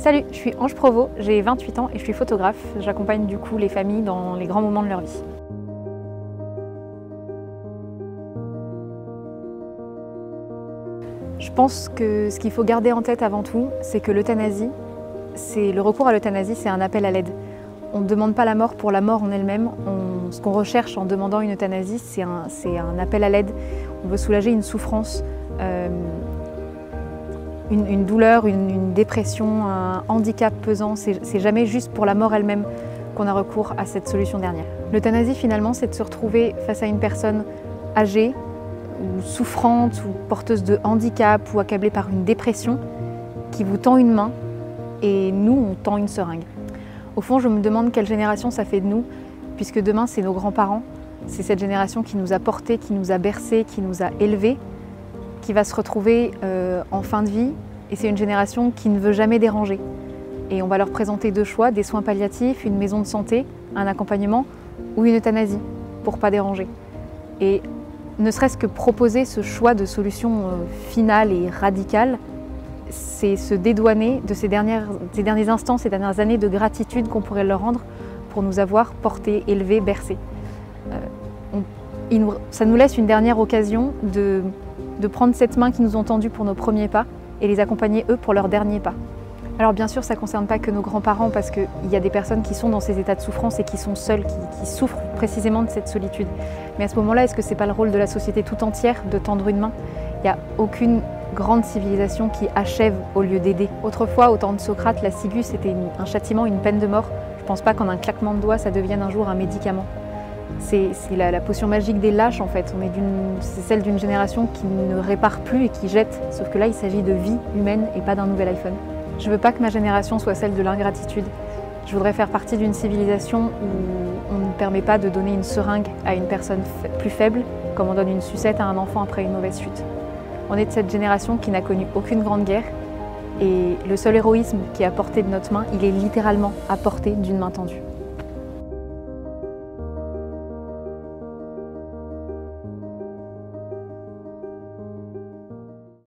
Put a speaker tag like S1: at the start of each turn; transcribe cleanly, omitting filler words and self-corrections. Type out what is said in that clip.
S1: Salut, je suis Ange Provost, j'ai 28 ans et je suis photographe. J'accompagne du coup les familles dans les grands moments de leur vie. Je pense que ce qu'il faut garder en tête avant tout, c'est que le recours à l'euthanasie, c'est un appel à l'aide. On ne demande pas la mort pour la mort en elle-même. Ce qu'on recherche en demandant une euthanasie, c'est un appel à l'aide. On veut soulager une souffrance, une douleur, une dépression, un handicap pesant. C'est jamais juste pour la mort elle-même qu'on a recours à cette solution dernière. L'euthanasie, finalement, c'est de se retrouver face à une personne âgée, ou souffrante, ou porteuse de handicap, ou accablée par une dépression, qui vous tend une main, et nous, on tend une seringue. Au fond, je me demande quelle génération ça fait de nous, puisque demain, c'est nos grands-parents. C'est cette génération qui nous a portés, qui nous a bercés, qui nous a élevés, qui va se retrouver en fin de vie. Et c'est une génération qui ne veut jamais déranger. Et on va leur présenter deux choix, des soins palliatifs, une maison de santé, un accompagnement ou une euthanasie, pour pas déranger. Et ne serait-ce que proposer ce choix de solution finale et radicale, c'est se dédouaner de ces derniers instants, ces dernières années de gratitude qu'on pourrait leur rendre pour nous avoir portés, élevés, bercés. Ça nous laisse une dernière occasion de prendre cette main qui nous ont tendue pour nos premiers pas et les accompagner eux pour leurs derniers pas. Alors bien sûr, ça ne concerne pas que nos grands-parents parce qu'il y a des personnes qui sont dans ces états de souffrance et qui sont seules, qui souffrent précisément de cette solitude. Mais à ce moment-là, est-ce que ce n'est pas le rôle de la société tout entière de tendre une main? Il n'y a aucune grande civilisation qui achève au lieu d'aider. Autrefois, au temps de Socrate, la ciguë c'était un châtiment, une peine de mort. Je ne pense pas qu'en un claquement de doigts, ça devienne un jour un médicament. C'est la potion magique des lâches en fait. C'est celle d'une génération qui ne répare plus et qui jette. Sauf que là, il s'agit de vie humaine et pas d'un nouvel iPhone. Je ne veux pas que ma génération soit celle de l'ingratitude. Je voudrais faire partie d'une civilisation où on ne permet pas de donner une seringue à une personne plus faible, comme on donne une sucette à un enfant après une mauvaise chute. On est de cette génération qui n'a connu aucune grande guerre et le seul héroïsme qui est à portée de notre main, il est littéralement à portée d'une main tendue.